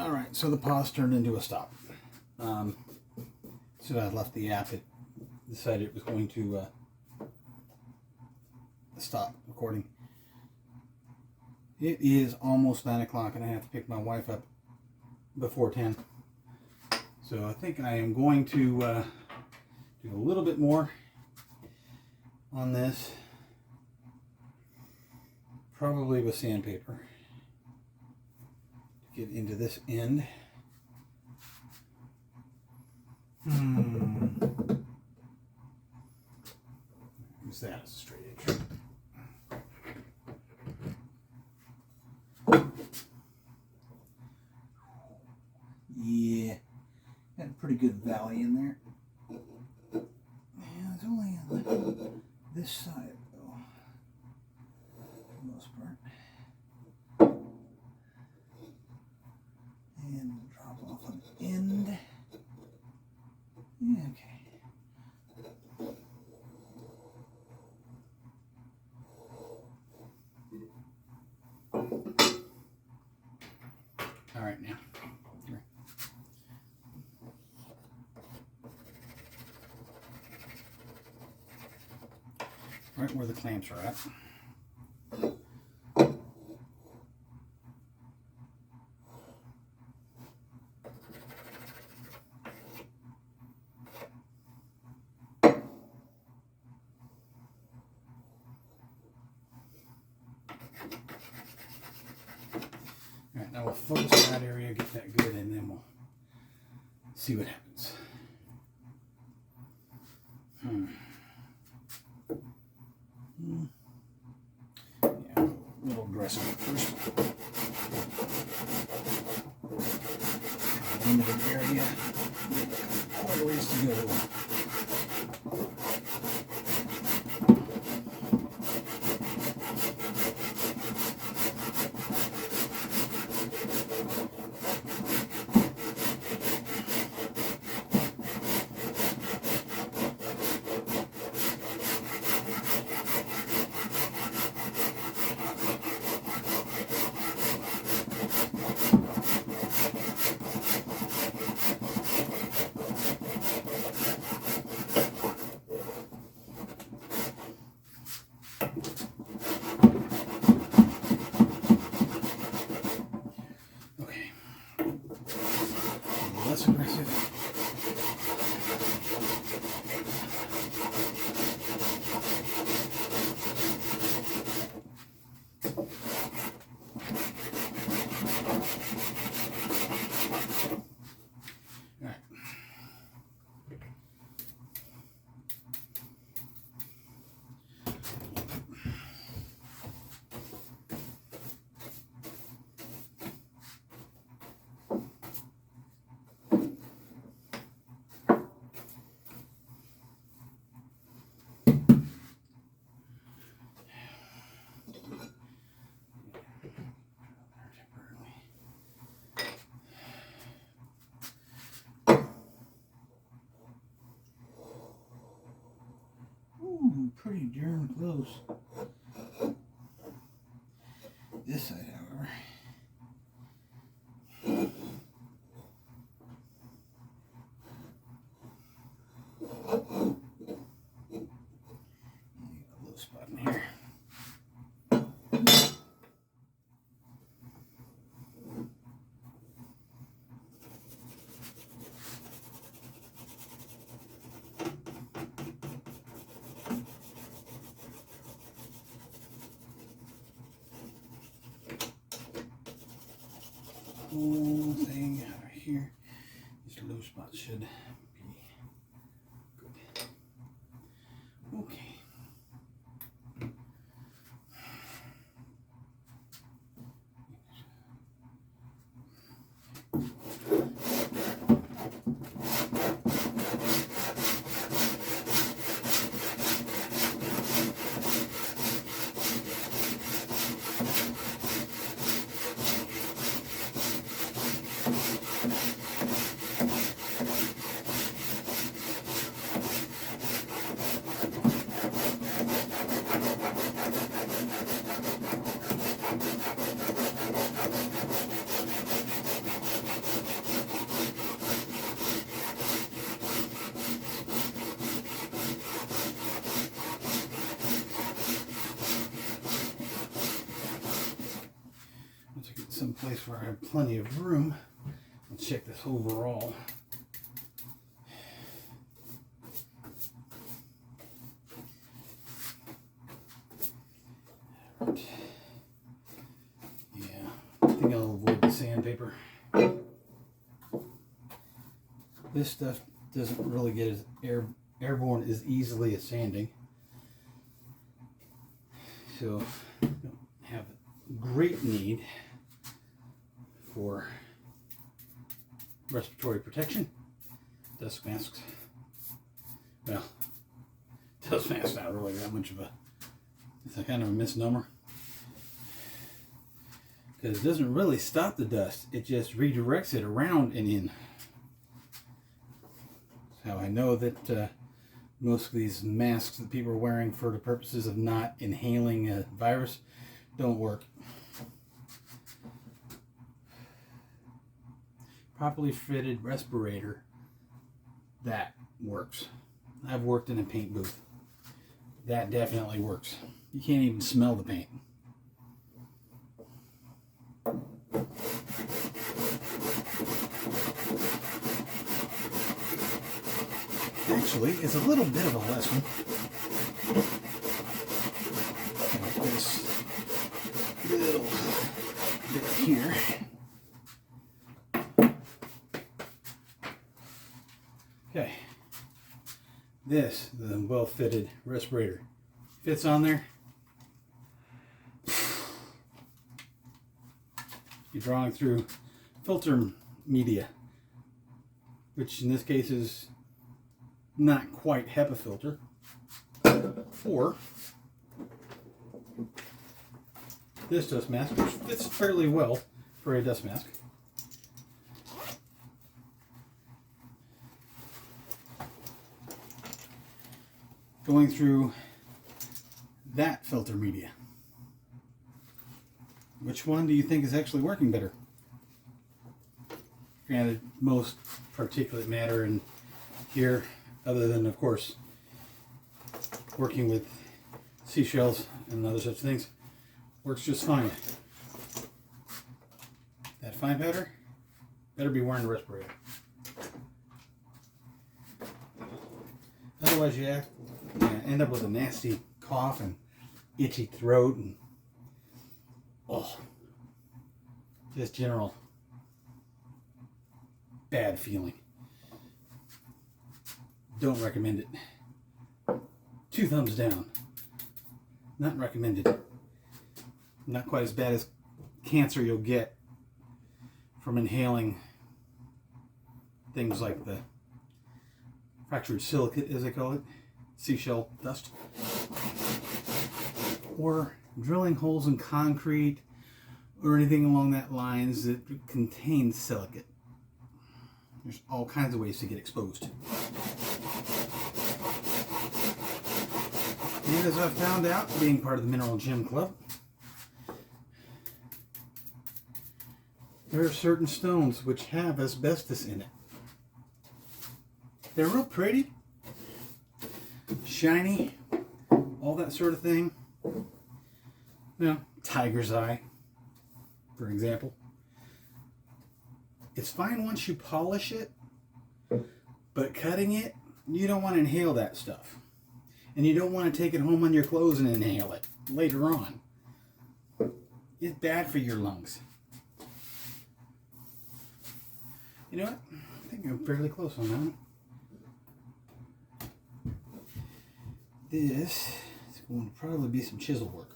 All right, so the pause turned into a stop. So I left the app. It decided it was going to stop recording. It is almost 9 o'clock, and I have to pick my wife up before 10. So I think I am going to do a little bit more on this, probably with sandpaper, to get into this end. Use that as a straight edge. Yeah, got a pretty good valley in there. Yeah, it's only on this side though, for the most part. And we'll drop off on the end. Yeah, okay. All right, now. Here. Right where the clamps are at. Alright, now we'll focus on that area, get that good, and then we'll see what happens. Yeah, a little aggressive at first. Limited area, quite a ways to go. Less aggressive. All right. Ooh, pretty darn close. This side, however. A little spot in here. Whole thing out here. These low spots should be good. Okay. some place where I have plenty of room. Let's check this overall. Right. Yeah, I think I'll avoid the sandpaper. This stuff doesn't really get as airborne as easily as sanding. So I don't have a great need for respiratory protection. Dust masks. Well, dust masks not really that much of a, it's a kind of a misnomer. Because it doesn't really stop the dust, it just redirects it around and in. So I know that most of these masks that people are wearing for the purposes of not inhaling a virus don't work. Properly fitted respirator, that works. I've worked in a paint booth. That definitely works. You can't even smell the paint. Actually, it's a little bit of a lesson. Like this little bit here. Okay. This, the well-fitted respirator, fits on there. You're drawing through filter media, which in this case is not quite HEPA filter, or this dust mask, which fits fairly well for a dust mask. Going through that filter media. Which one do you think is actually working better? Granted, most particulate matter in here, other than, of course, working with seashells and other such things, works just fine. That fine powder, better be wearing a respirator. Otherwise, you end up with a nasty cough and itchy throat and just general bad feeling. Don't recommend it. 2 thumbs down. Not recommended. Not quite as bad as cancer you'll get from inhaling things like the fractured silicate, as they call it, seashell dust, or drilling holes in concrete or anything along that lines that contains silicate. There's all kinds of ways to get exposed. And as I've found out, being part of the Mineral Gem Club, there are certain stones which have asbestos in it. They're real pretty, shiny, all that sort of thing. You know, tiger's eye, for example. It's fine once you polish it, but cutting it, you don't want to inhale that stuff. And you don't want to take it home on your clothes and inhale it later on. It's bad for your lungs. You know what? I think I'm fairly close on that one. This is going to probably be some chisel work.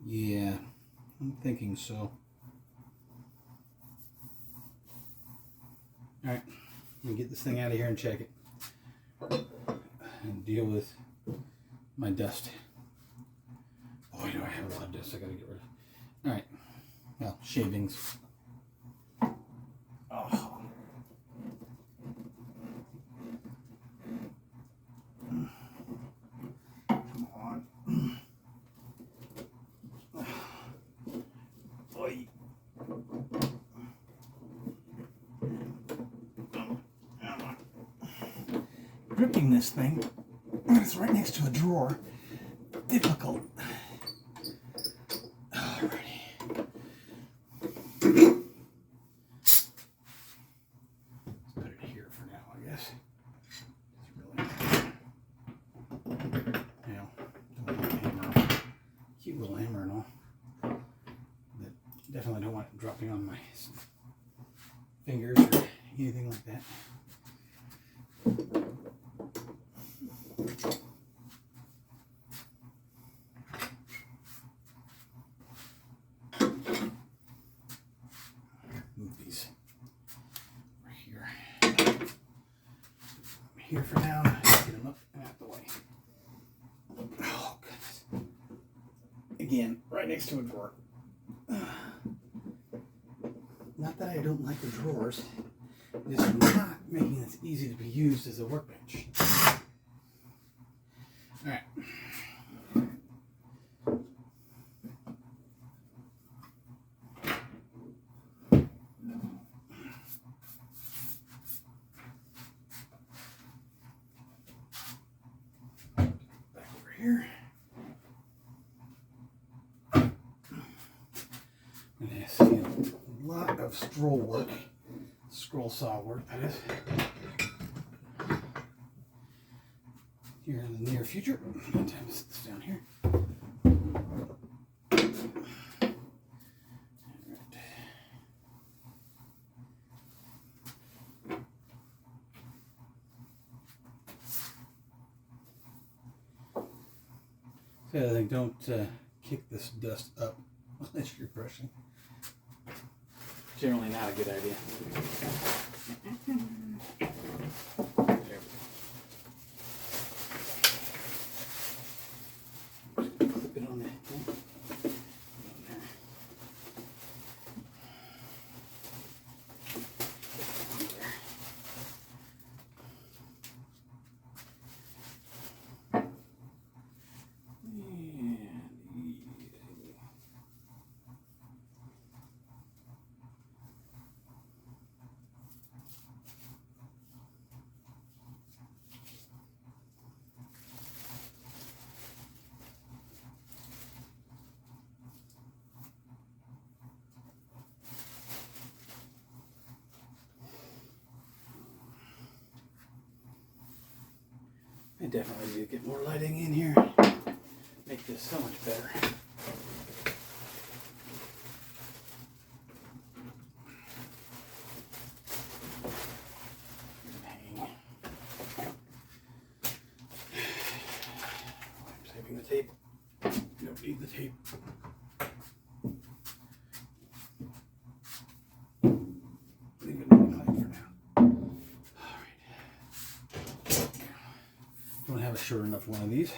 Yeah, I'm thinking so. Alright, let me get this thing out of here and check it. And deal with my dust. Boy, do I have a lot of dust I gotta get rid of. Alright, well, shavings. Oh. Come on. Boy. Gripping this thing, it's right next to a drawer. Difficult. Alrighty. this. It's really, you know, don't want a hammer, cute little hammer and all. But definitely don't want it dropping on my fingers or anything like that. Move these over here. Here for now. Get them up and out the way. Oh, goodness. Again, right next to a drawer. Not that I don't like the drawers, it's not making this easy to be used as a workbench. Alright. Back over here. And I see a lot of scroll saw work, that is, here in the near future. I'm going to sit this down here. So I think don't kick this dust up unless you're brushing. Generally not a good idea. There we go. Clip it on that thing. I definitely need to get more lighting in here. Make this so much better. Hang. I'm saving the tape. You don't need the tape. Leave it on the light for now. Don't have a short enough one of these.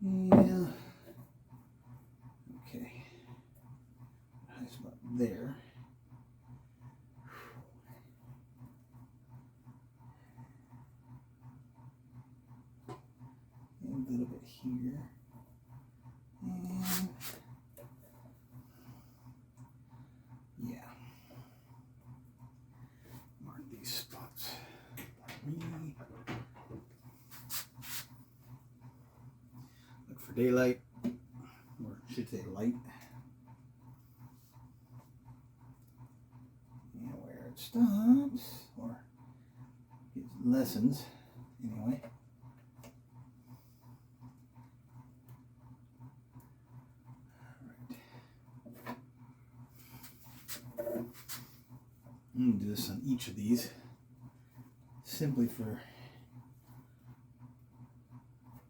Yeah. Okay. Nice about there. And a little bit here. And yeah. Mark these spots. Look for daylight, or I should say light. And where it stops, or it lessens, anyway. Alright. I'm going to do this on each of these, simply for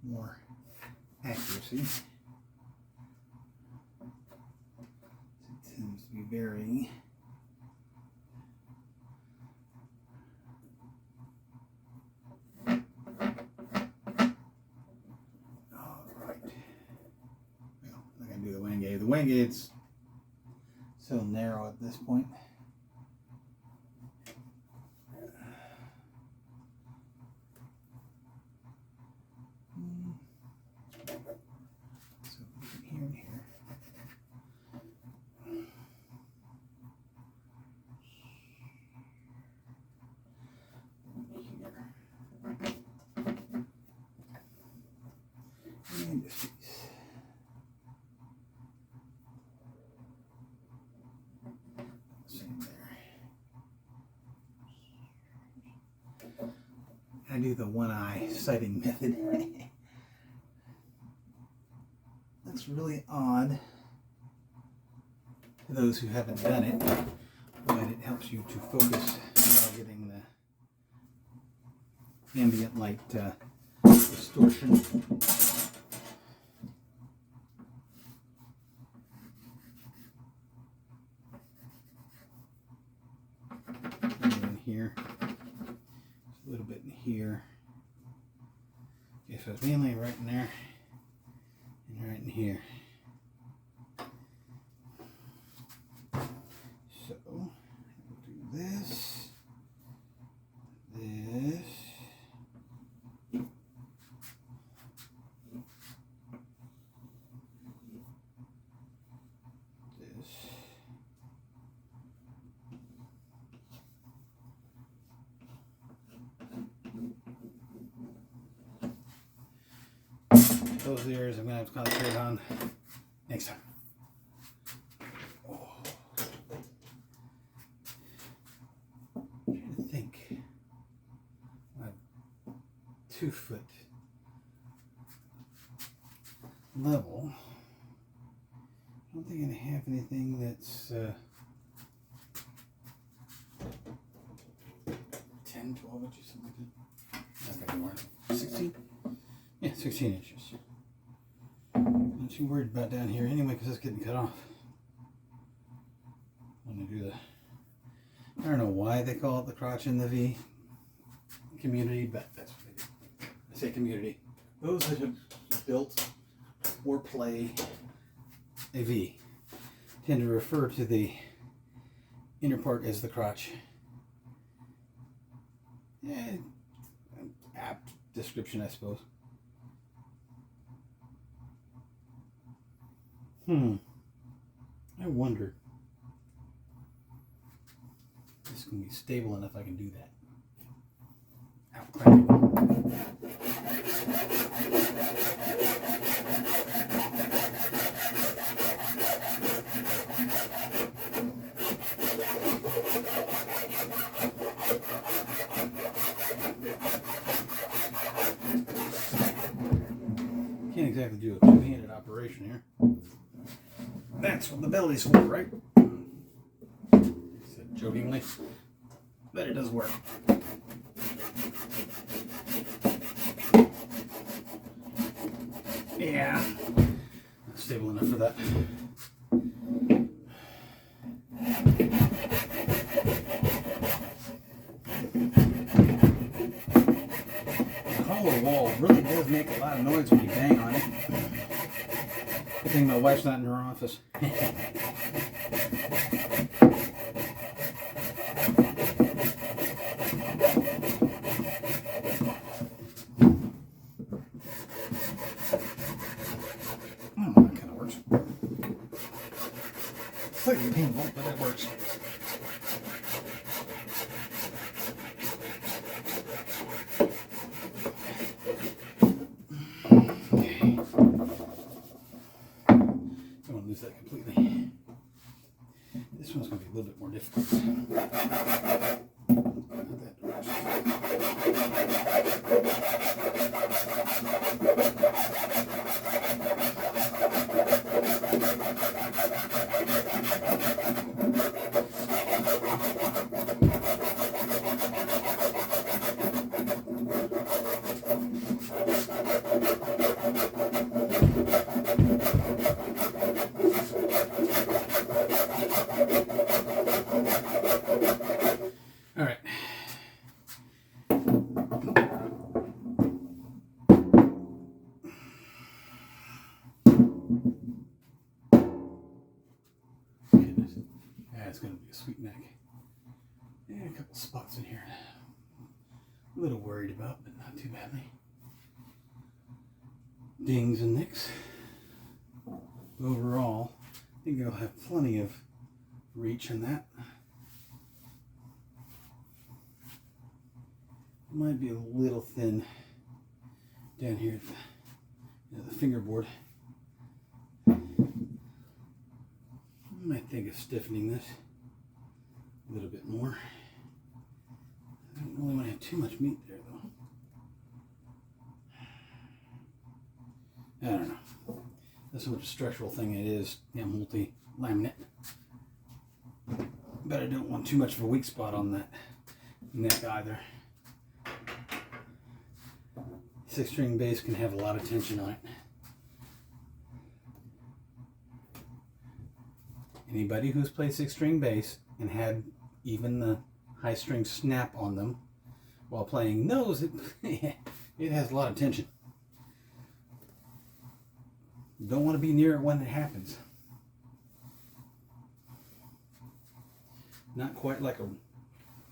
more accuracy. It tends to be varying. Alright. Well, I'm not going to do the wing gate. The wing gate's so narrow at this point. And this piece. Same I do the one eye sighting method. Looks really odd to those who haven't done it, but it helps you to focus while getting the ambient light distortion. In here, just a little bit in here. Okay, so it's mainly right in there and right in here. So we'll do this, this, those ears I'm going to have to concentrate on next time. Oh. I'm trying to think. My 2 foot level. I don't think I have anything that's 10, 12 inches, something like that. That's got to be more. 16? Yeah, 16 inches. Not too worried about down here anyway because it's getting cut off. I'm going to do I don't know why they call it the crotch in the V community, but that's what they do. I say community. Those that have built or play a V tend to refer to the inner part as the crotch. Apt description, I suppose. I wonder if this can be stable enough I can do that. Out crank Can't exactly do a two-handed operation here. That's what the belly's for, right? I said jokingly, but it does work. Yeah, not stable enough for that. The hollow wall really does make a lot of noise when you bang on it. Good thing my wife's not in her office. That kind of works. Slightly painful, but it works. Lose that completely. This one's going to be a little bit more difficult. All right. Goodness. Yeah, it's going to be a sweet neck. Yeah, a couple spots in here. A little worried about, but not too badly. Dings and nicks. Overall, I think I'll have plenty of reach in that. Might be a little thin down here at the fingerboard. Might think of stiffening this a little bit more. I don't really want to have too much meat there though. I don't know. That's so much a structural thing it is. Yeah, multi-laminate. But I don't want too much of a weak spot on that neck either. 6-string bass can have a lot of tension on it. Anybody who's played 6-string bass and had even the high string snap on them while playing knows it, it has a lot of tension. You don't want to be near it when it happens. Not quite like a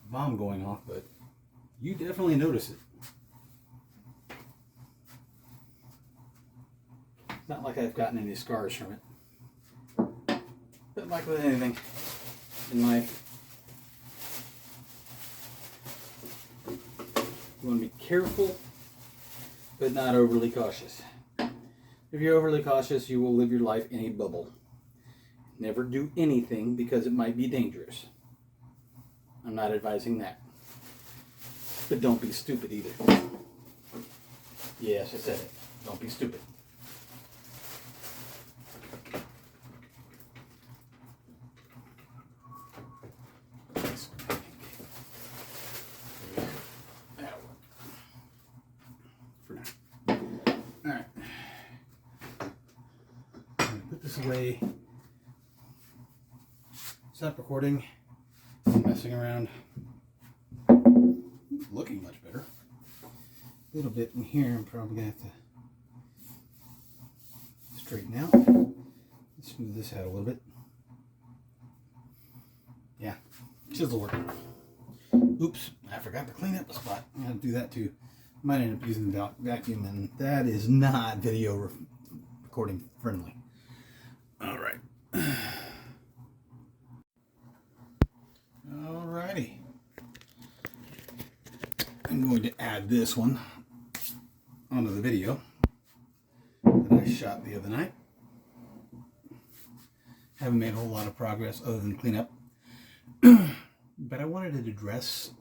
bomb going off, but you definitely notice it. It's not like I've gotten any scars from it. But like with anything in life, you want to be careful, but not overly cautious. If you're overly cautious, you will live your life in a bubble. Never do anything because it might be dangerous. I'm not advising that. But don't be stupid either. Yes, I said it. Don't be stupid. Away. Stop recording. Messing around. Looking much better. A little bit in here. I'm probably gonna have to straighten out. Smooth this out a little bit. Yeah, chisel work. Oops, I forgot to clean up the spot. I'm gonna do that too. Might end up using the vacuum, and that is not video recording friendly. Alright. Alrighty. I'm going to add this one onto the video that I shot the other night. Haven't made a whole lot of progress other than cleanup. But I wanted to address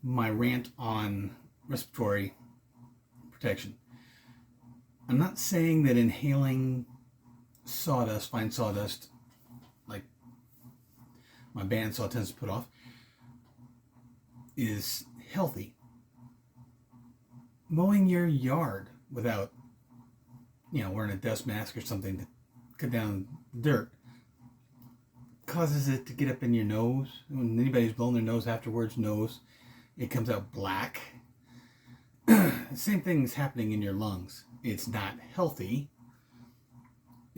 my rant on respiratory protection. I'm not saying that inhaling sawdust, fine sawdust, like my bandsaw tends to put off, is healthy. Mowing your yard without, wearing a dust mask or something to cut down dirt causes it to get up in your nose. When anybody's blowing their nose afterwards knows it comes out black. The same thing is happening in your lungs. It's not healthy.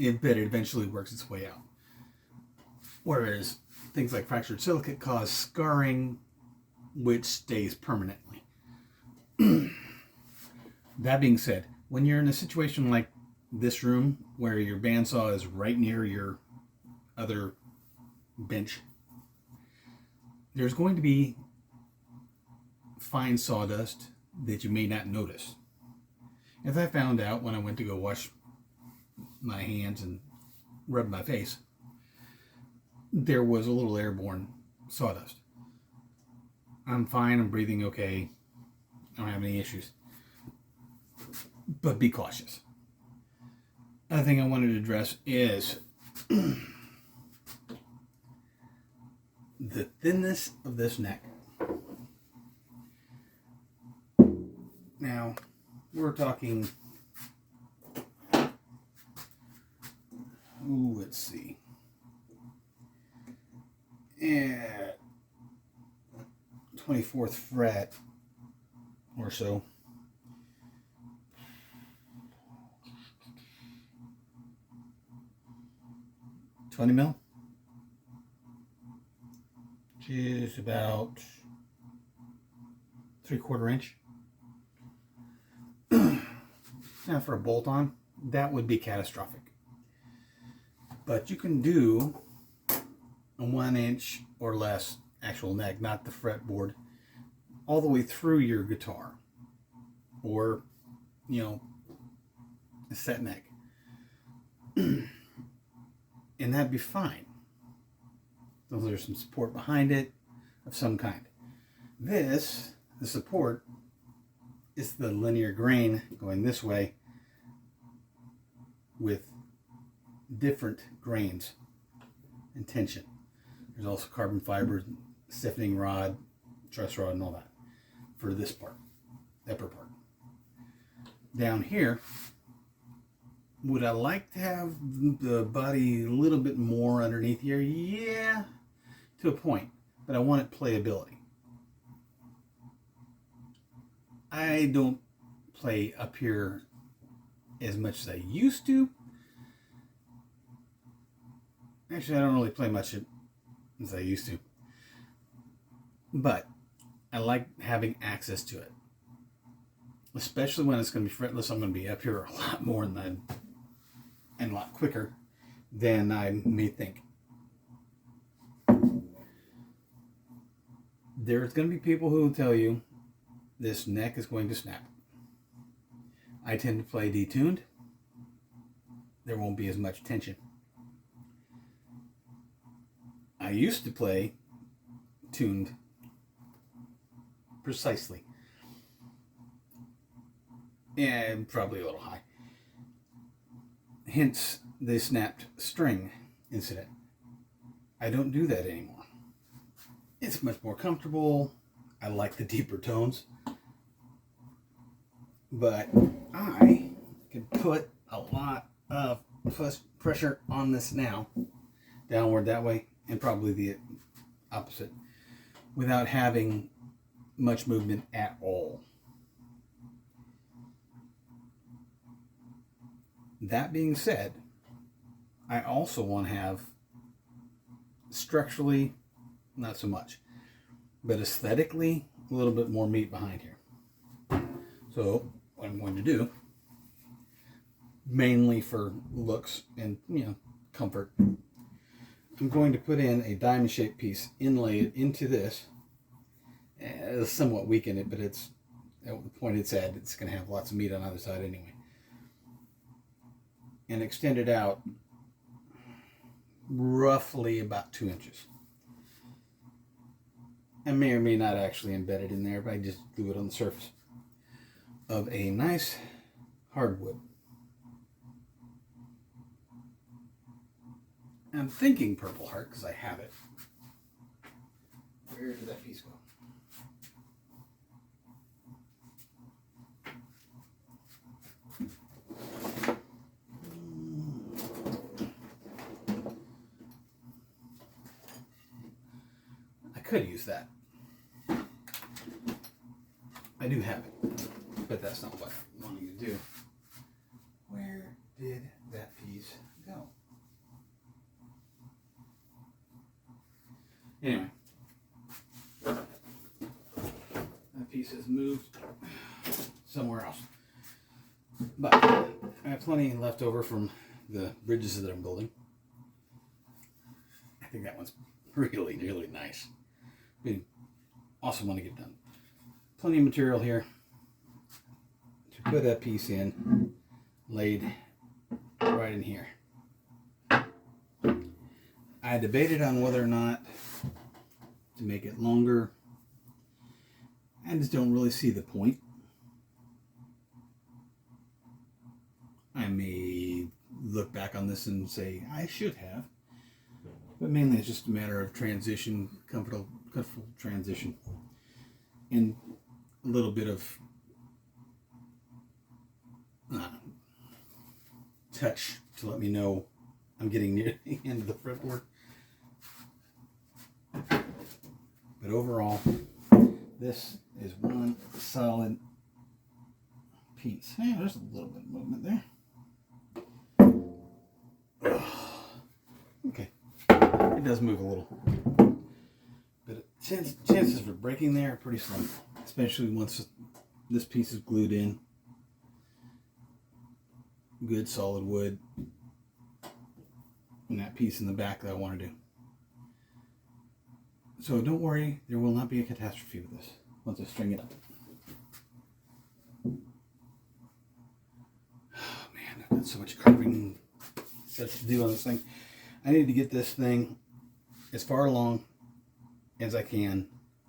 But it eventually works its way out. Whereas things like fractured silicate cause scarring, which stays permanently. That being said, when you're in a situation like this room, where your bandsaw is right near your other bench, there's going to be fine sawdust that you may not notice. As I found out when I went to go wash my hands and rub my face, there was a little airborne sawdust. I'm fine, I'm breathing okay, I don't have any issues. But be cautious. Other thing I wanted to address is the thinness of this neck. Now, we're talking, let's see, at 24th fret or so. $20 mil, which is about 3/4 inch. Now for a bolt-on, that would be catastrophic. But you can do a 1 inch or less actual neck, not the fretboard, all the way through your guitar, or a set neck. And that'd be fine. So there's some support behind it of some kind. The support is the linear grain going this way with different grains and tension. There's also carbon fiber, stiffening rod, truss rod, and all that for this part, upper part. Down here, would I like to have the body a little bit more underneath here? Yeah, to a point, but I want it playability. I don't play up here as much as I used to. Actually, I don't really play much as I used to. But I like having access to it. Especially when it's going to be fretless. I'm going to be up here a lot more and a lot quicker than I may think. There's going to be people who will tell you this neck is going to snap. I tend to play detuned. There won't be as much tension. I used to play tuned precisely. And probably a little high. Hence the snapped string incident. I don't do that anymore. It's much more comfortable. I like the deeper tones. But I can put a lot of pressure on this now, downward that way, and probably the opposite, without having much movement at all. That being said, I also want to have structurally, not so much, but aesthetically, a little bit more meat behind here. So what I'm going to do, mainly for looks and comfort, I'm going to put in a diamond shaped piece, inlay it into this, and somewhat weaken it, but it's at the point it's at, it's going to have lots of meat on either side anyway. And extend it out roughly about 2 inches. I may or may not actually embed it in there, but I just glue it on the surface of a nice hardwood. I'm thinking Purple Heart because I have it. Where did that piece go? I could use that. I do have it, but that's not what I'm wanting to do. Where did that piece go? Anyway, that piece has moved somewhere else. But I have plenty left over from the bridges that I'm building. I think that one's really, really nice. Be awesome when I get done. Plenty of material here to put that piece in, laid right in here. I debated on whether or not to make it longer. I just don't really see the point. I may look back on this and say I should have, but mainly it's just a matter of transition, comfortable transition, and a little bit of touch to let me know I'm getting near the end of the fretboard. But overall, this is one solid piece. Hey, there's a little bit of movement there. Okay, it does move a little, but chances for breaking there are pretty slim, especially once this piece is glued in. Good solid wood, and that piece in the back that I want to do. So don't worry, there will not be a catastrophe with this once I string it up. Oh man, I've got so much carving stuff to do on this thing. I need to get this thing as far along as I can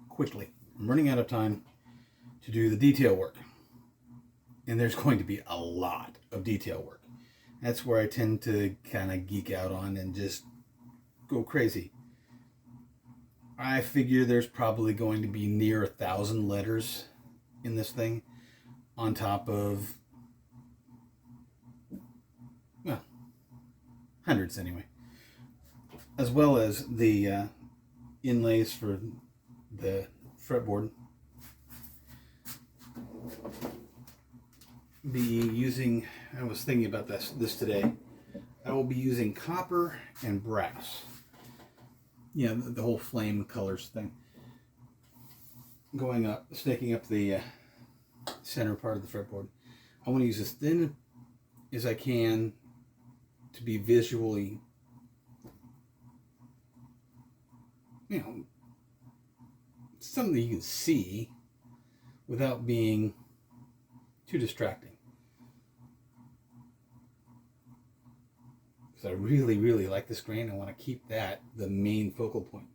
quickly. I'm running out of time to do the detail work. And there's going to be a lot of detail work. That's where I tend to kind of geek out on and just go crazy. I figure there's probably going to be near 1,000 letters in this thing, on top of, well, hundreds anyway, as well as the inlays for the fretboard. Be using, I was thinking about this today, I will be using copper and brass. Yeah, the whole flame colors thing. Going up, snaking up the center part of the fretboard. I want to use as thin as I can to be visually, something that you can see without being too distracting. Because I really, really like this grain. I want to keep that the main focal point.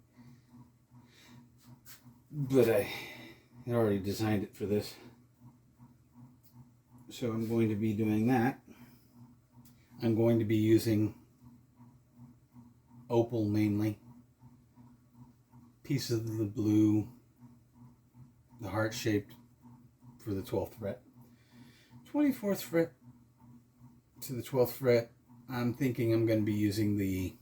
But I had already designed it for this. So I'm going to be doing that. I'm going to be using opal mainly. Pieces of the blue, the heart-shaped for the 12th fret. 24th fret to the 12th fret, I'm thinking I'm going to be using the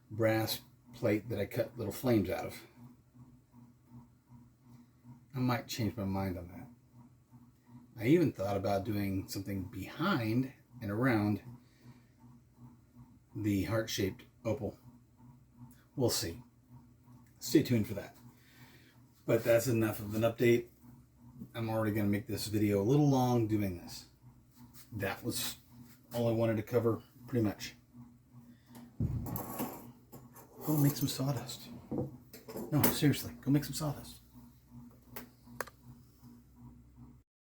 brass plate that I cut little flames out of. I might change my mind on that. I even thought about doing something behind and around the heart-shaped opal. We'll see. Stay tuned for that. But that's enough of an update. I'm already going to make this video a little long doing this. That was all I wanted to cover, pretty much. Go make some sawdust. No, seriously, go make some sawdust.